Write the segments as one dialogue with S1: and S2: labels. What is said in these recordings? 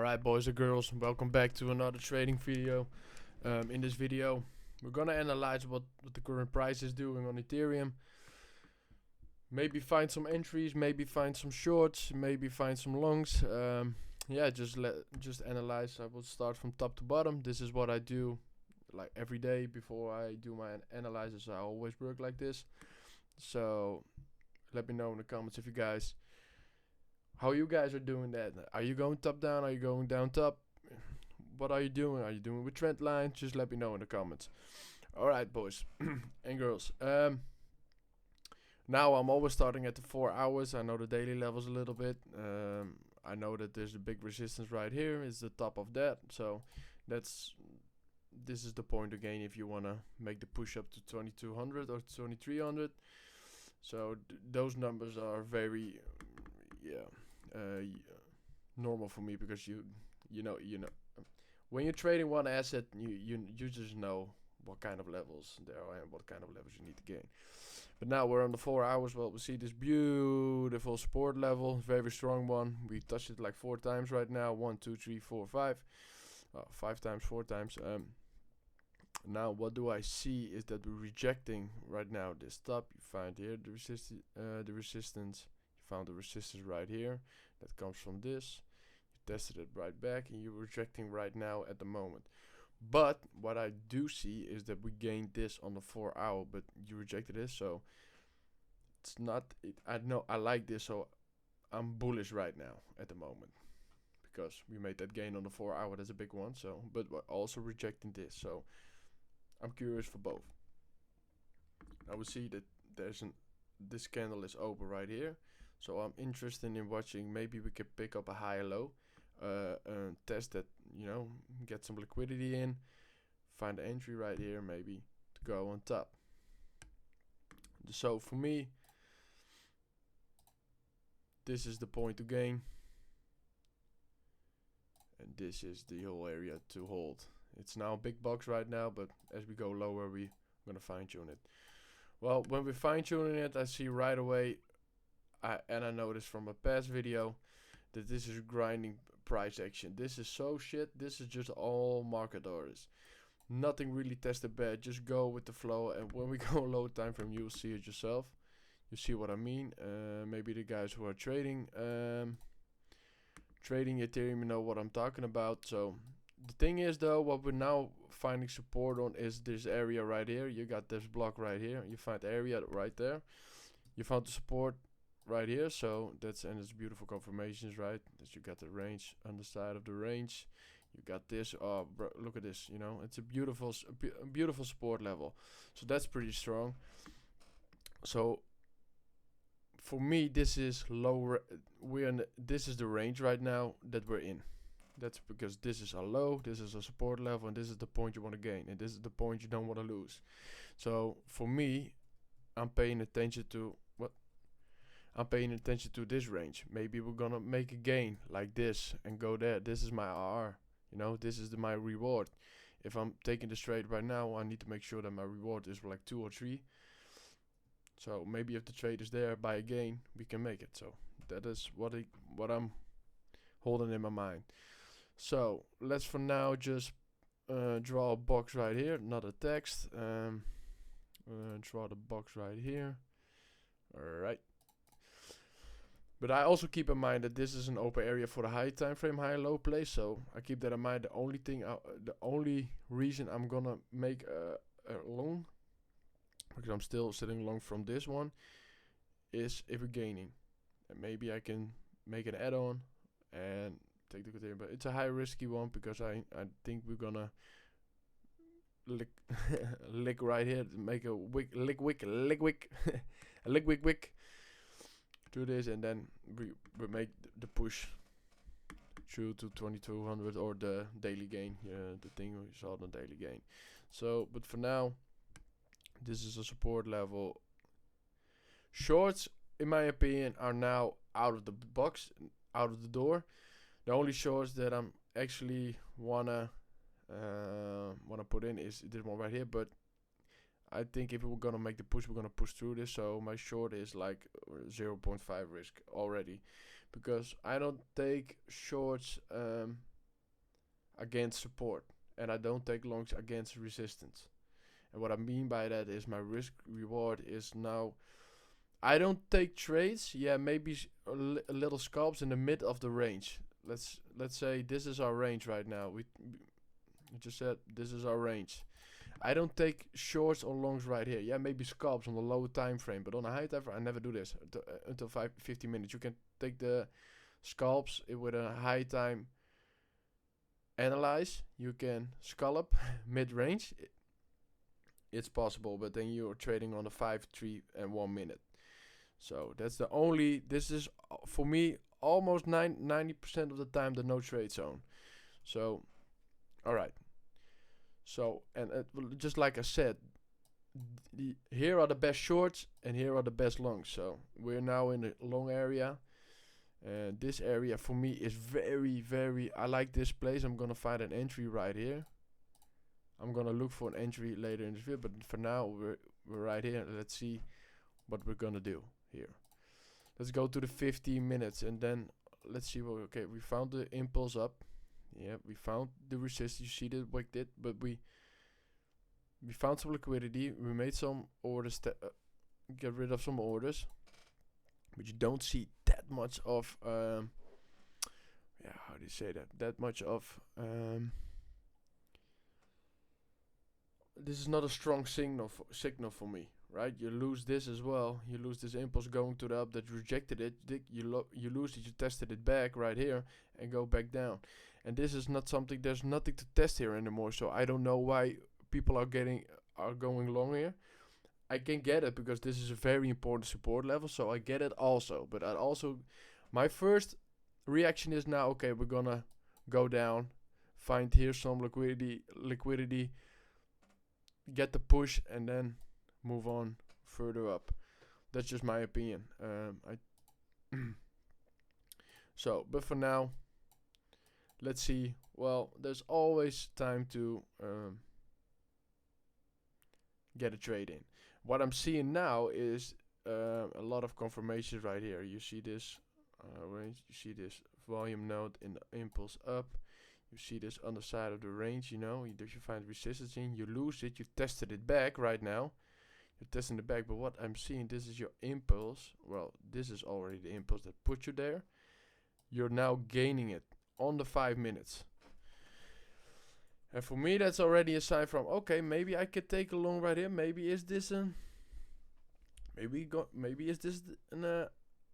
S1: Alright, boys and girls, welcome back to another trading video. In this video we're gonna analyze what the current price is doing on Ethereum. Maybe find some entries, maybe find some shorts, maybe find some longs. Yeah, just analyze. I will start from top to bottom. This is what I do like every day before I do my analysis. I always work like this. So let me know in the comments if you guys how you guys are doing that. Are you going top down? Are you going down top? What are you doing? Are you doing with trend lines? Just let me know in the comments. Alright, boys and girls. Now I'm always starting at the 4 hours. I know the daily levels a little bit. I know that there's a big resistance right here. It's the top of that. So this is the point again if you wanna make the push up to 2200 or 2300. So those numbers are very normal for me, because you know when you're trading one asset, you just know what kind of levels there are and what kind of levels you need to gain. But now we're on the 4 hours. Well, we see this beautiful support level, very strong one. We touched it like 4 times right now. 1, 2, 3, 4, 5. 5 times, 4 times. Now what do I see is that we're rejecting right now this top. You find here the resistance. You found the resistance right here. That comes from this. You tested it right back, and you're rejecting right now at the moment. But what I do see is that we gained this on the 4 hour, but you rejected this, so it's not. I know I like this, so I'm bullish right now at the moment, because we made that gain on the 4 hour. That's a big one. So, but we're also rejecting this, so I'm curious for both. I will see that this candle is open right here, so I'm interested in watching. Maybe we can pick up a high low. Test that, get some liquidity in, find an entry right here, maybe to go on top. So for me, this is the point to gain, and this is the whole area to hold. It's now a big box right now, but as we go lower, we're gonna fine tune it. Well, when we're fine tuning it, I see right away, and I noticed from a past video, that this is grinding price action. This is so shit. This is just all market orders. Nothing really tested bad. Just go with the flow, and when we go low time frame, you'll see it yourself. You see what I mean. Maybe the guys who are trading Ethereum know what I'm talking about. So the thing is, though, what we're now finding support on is this area right here. You got this block right here. You find the area right there. You found the support right here, so and it's beautiful confirmations, right? That you got the range on the side of the range. You got this. Oh, bro, look at this. It's a beautiful support level. So that's pretty strong. So for me, this is lower. This is the range right now that we're in. That's because this is a low, this is a support level, and this is the point you want to gain, and this is the point you don't want to lose. So for me, I'm paying attention to this range. Maybe we're gonna make a gain like this and go there. This is my RR. This is my reward. If I'm taking this trade right now, I need to make sure that my reward is like 2 or 3. So maybe if the trade is there by a gain, we can make it. So that is what I'm holding in my mind. So let's for now just draw a box right here, not a text. Draw the box right here. Alright. But I also keep in mind that this is an open area for the high time frame, high low play. So I keep that in mind. The only reason I'm gonna make a long, because I'm still sitting long from this one, is if we're gaining, and maybe I can make an add-on and take the Ethereum. But it's a high risky one, because I think we're gonna lick right here, make a lick wick do this, and then we make the push through to 2200 or the daily gain. The thing we saw the daily gain. So, but for now, this is a support level. Shorts, in my opinion, are now out of the box, out of the door. The only shorts that I'm actually wanna put in is this one right here, but I think if we're gonna make the push, we're gonna push through this. So my short is like 0.5 risk already, because I don't take shorts against support, and I don't take longs against resistance. And what I mean by that is my risk reward is now. I don't take trades. Yeah, maybe a little scalps in the mid of the range. Let's say this is our range right now. We just said this is our range. I don't take shorts or longs right here. Yeah, maybe scalps on the lower time frame, but on a high time frame, I never do this until 50 minutes. You can take the scalps with a high time analyze. You can scallop mid range. It's possible, but then you're trading on the 5, 3, and 1 minute. So that's the only. This is for me almost 90% of the time the no trade zone. So, all right. So and just like I said, here are the best shorts and here are the best longs. So we're now in the long area. And this area for me is very, very. I like this place. I'm gonna find an entry right here. I'm gonna look for an entry later in this video, but for now we're right here. Let's see what we're gonna do here. Let's go to the 15 minutes and then let's see what. Okay, we found the impulse up. Yeah, we found the resistance. You see the wick did, but we found some liquidity. We made some orders. Get rid of some orders, but you don't see that much of. Yeah, how do you say that? That much of. This is not a strong signal for me, right? You lose this as well. You lose this impulse going to the up that rejected it. You lose it. You tested it back right here and go back down. And this is not something. There's nothing to test here anymore. So I don't know why people are going long here. I can get it because this is a very important support level. So I get it also. But I also, my first reaction is now, okay, we're gonna go down, find here some liquidity. Get the push and then move on further up. That's just my opinion. So, but for now, let's see. Well, there's always time to get a trade in. What I'm seeing now is a lot of confirmations right here. You see this range. You see this volume node in the impulse up. You see this on the side of the range, you find resistance in, you lose it, you tested it back right now. You're testing it back, but what I'm seeing, this is your impulse. Well, this is already the impulse that put you there. You're now gaining it on the 5 minutes. And for me, that's already a sign from, okay, maybe I could take a long right here. Maybe is this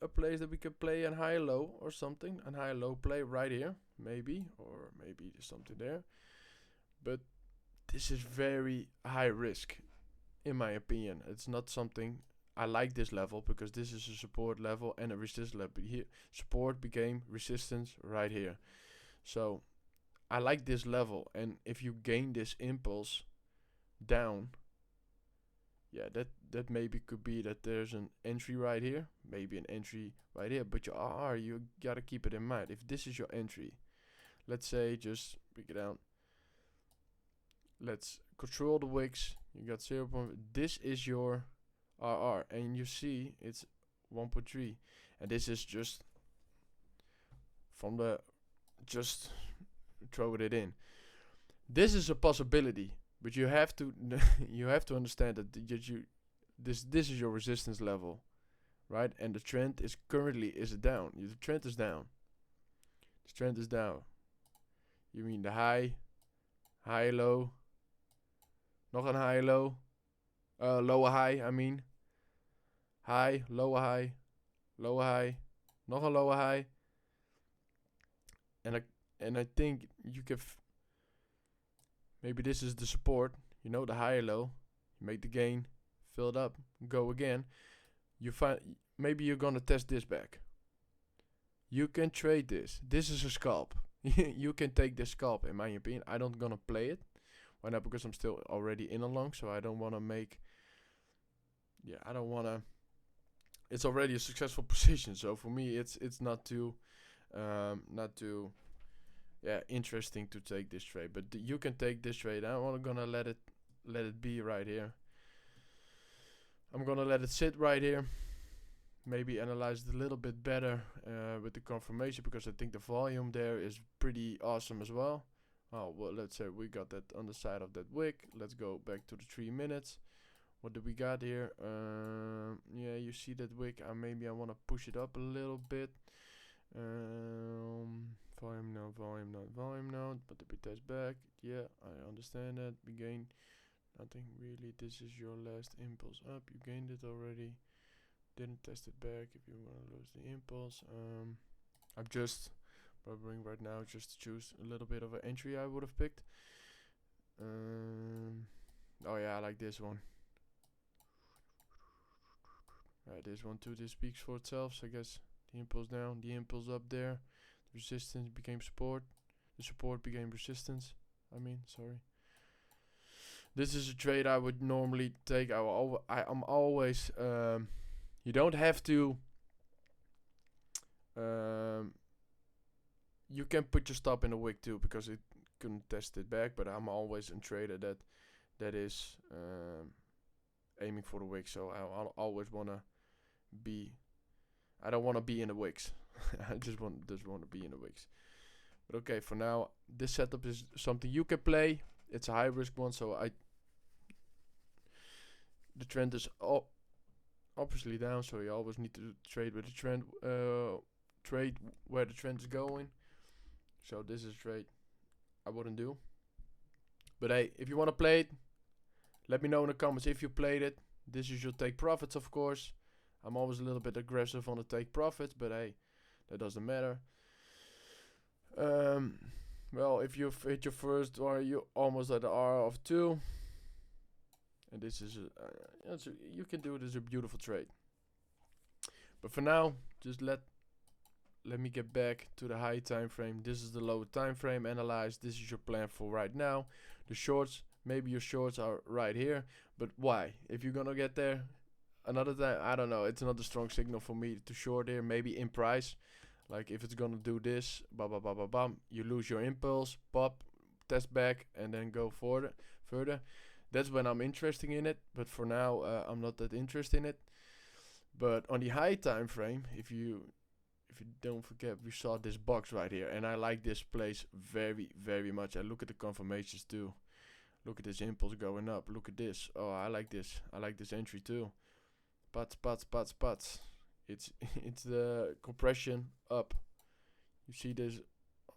S1: a place that we could play an high low or something, an high low play right here. Maybe, or maybe there's something there. But this is very high risk, in my opinion. It's not something. I like this level because this is a support level and a resistance level. Here, support became resistance right here. So I like this level, and if you gain this impulse down, yeah, that maybe could be that there's an entry right here, maybe an entry right here, but your RR, you gotta keep it in mind. If this is your entry, let's say, just break it down. Let's control the wicks. You got 0. This is your RR, and you see it's 1.3, and this is just from the just throw it in. This is a possibility, but you have to you have to understand that this is your resistance level, right? And the trend is currently down. The trend is down. The trend is down. You mean the high, low, nog een high, low, lower high. I mean, high, lower high, nog een lower high. And I think you can. Maybe this is the support. The high, low. You make the gain, fill it up, go again. You find maybe you're gonna test this back. You can trade this. This is a scalp. You can take this scalp, in my opinion. I don't gonna play it. Why not? Because I'm still already in a long, so I don't wanna make. Yeah, I don't wanna. It's already a successful position, so for me, it's not too, interesting to take this trade. But you can take this trade. I'm gonna let it be right here. I'm gonna let it sit right here. Maybe analyze it a little bit better with the confirmation, because I think the volume there is pretty awesome as well. Oh, well, let's say we got that on the side of that wick. Let's go back to the 3 minutes. What do we got here? Yeah, you see that wick. Maybe I want to push it up a little bit. Volume node, volume node, volume node. But the test back. Yeah, I understand that. We gained nothing really. This is your last impulse up. You gained it already. Didn't test it back. If you want to lose the impulse. I'm just bubbling right now just to choose a little bit of an entry I would have picked. Oh yeah, I like this one. This one too. This speaks for itself. So I guess the impulse down, the impulse up there. The resistance became support. The support became resistance. Sorry. This is a trade I would normally take. I'm always. You don't have to. You can put your stop in a wick too because it couldn't test it back. But I'm always a trader that is aiming for the wick. So I'll always wanna be. I don't want to be in the wicks. I just want to be in the wicks. But okay, for now, this setup is something you can play. It's a high risk one, so the trend is obviously down, so you always need to trade with the trend. Trade where the trend is going. So this is a trade I wouldn't do. But hey, if you want to play it, let me know in the comments if you played it. This is your take profits, of course. I'm always a little bit aggressive on the take profits, but hey, that doesn't matter. Well, if you've hit your first, or you almost at the R of 2, and this is you can do it as a beautiful trade. But for now, just let me get back to the high time frame. This is the low time frame. Analyze. This is your plan for right now. The shorts, maybe your shorts are right here, but why? If you're gonna get there another time, I don't know. It's another strong signal for me to short here. Maybe in price, like if it's gonna do this, you lose your impulse, pop, test back, and then go further. That's when I'm interested in it. But for now, I'm not that interested in it. But on the high time frame, if you don't forget, we saw this box right here, and I like this place very, very much. I look at the confirmations too. Look at this impulse going up. Look at this. Oh, I like this. I like this entry too. Putts. It's the compression up. You see this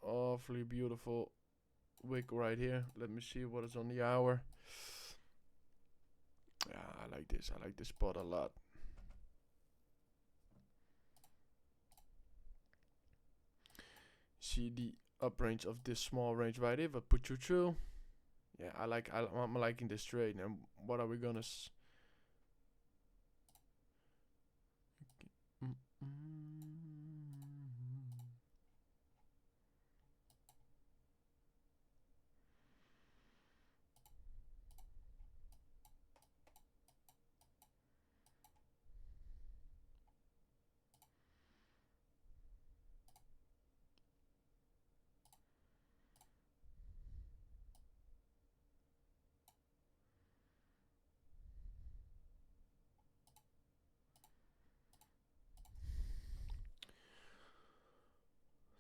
S1: awfully beautiful wick right here. Let me see what is on the hour. Yeah, I like this. I like this spot a lot. See the up range of this small range right here. If I put you through, yeah, I'm liking this trade. And what are we gonna?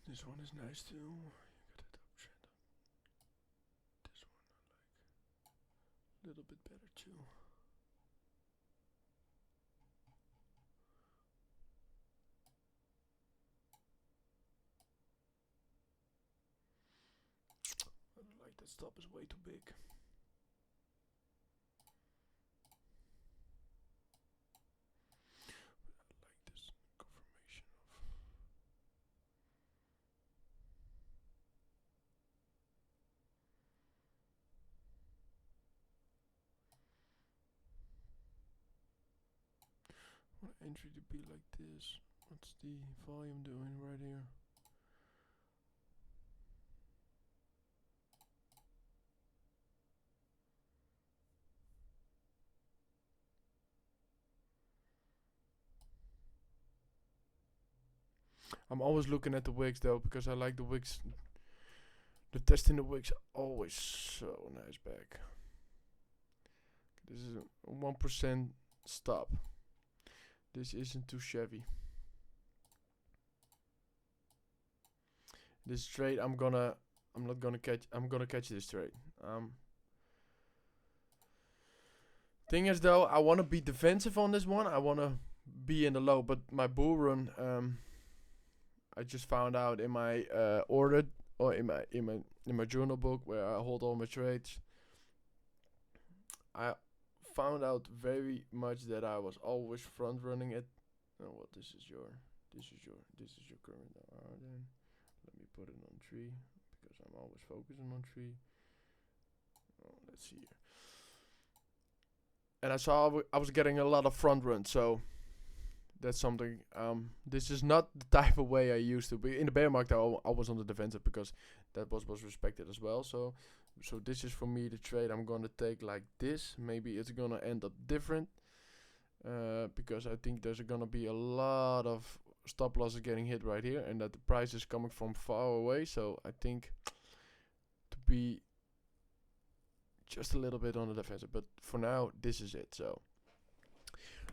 S1: This one is nice too. You got it uptrend up. This one I like a little bit better too. I don't like that stop is way too big. Entry to be like this. What's the volume doing right here? I'm always looking at the wicks though, because I like the wicks. The testing the wicks always so nice back. This is a 1% stop. This isn't too shabby. This trade I'm gonna I'm not gonna catch. I'm gonna catch this trade. Thing is though, I want to be defensive on this one. I want to be in the low, but my bull run. I just found out in my order or in my journal book where I hold all my trades. I found out very much that I was always front running it. Oh, well, this is your current then. Let me put it on 3 because I'm always focusing on 3. Oh, let's see here. And I saw I was getting a lot of front runs, so that's something. This is not the type of way I used to be in the bear market. I was on the defensive because that was respected as well. So this is for me the trade I'm gonna take like this. Maybe it's gonna end up different, because I think there's gonna be a lot of stop losses getting hit right here, and that the price is coming from far away. So I think to be just a little bit on the defensive, but for now this is it. So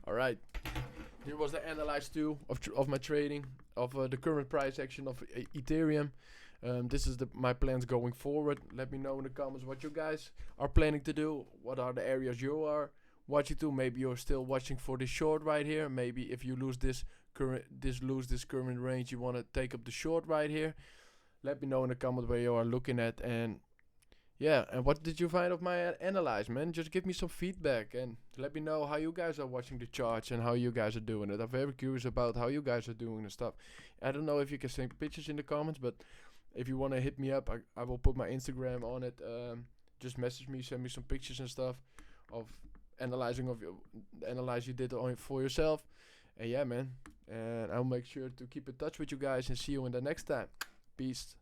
S1: all right, here was the analyze 2 of my trading of the current price action of Ethereum. This is my plans going forward. Let me know in the comments what you guys are planning to do. What are the areas you are watching to? Maybe you're still watching for this short right here. Maybe if you lose this current range, you want to take up the short right here. Let me know in the comments where you are looking at. And yeah, and what did you find of my analyze, man? Just give me some feedback and let me know how you guys are watching the charts and how you guys are doing it. I'm very curious about how you guys are doing the stuff. I don't know if you can send pictures in the comments, but if you want to hit me up, I will put my Instagram on it. Just message me, send me some pictures and stuff of analyzing of the analyze you did for yourself. And yeah, man, and I'll make sure to keep in touch with you guys and see you in the next time. Peace.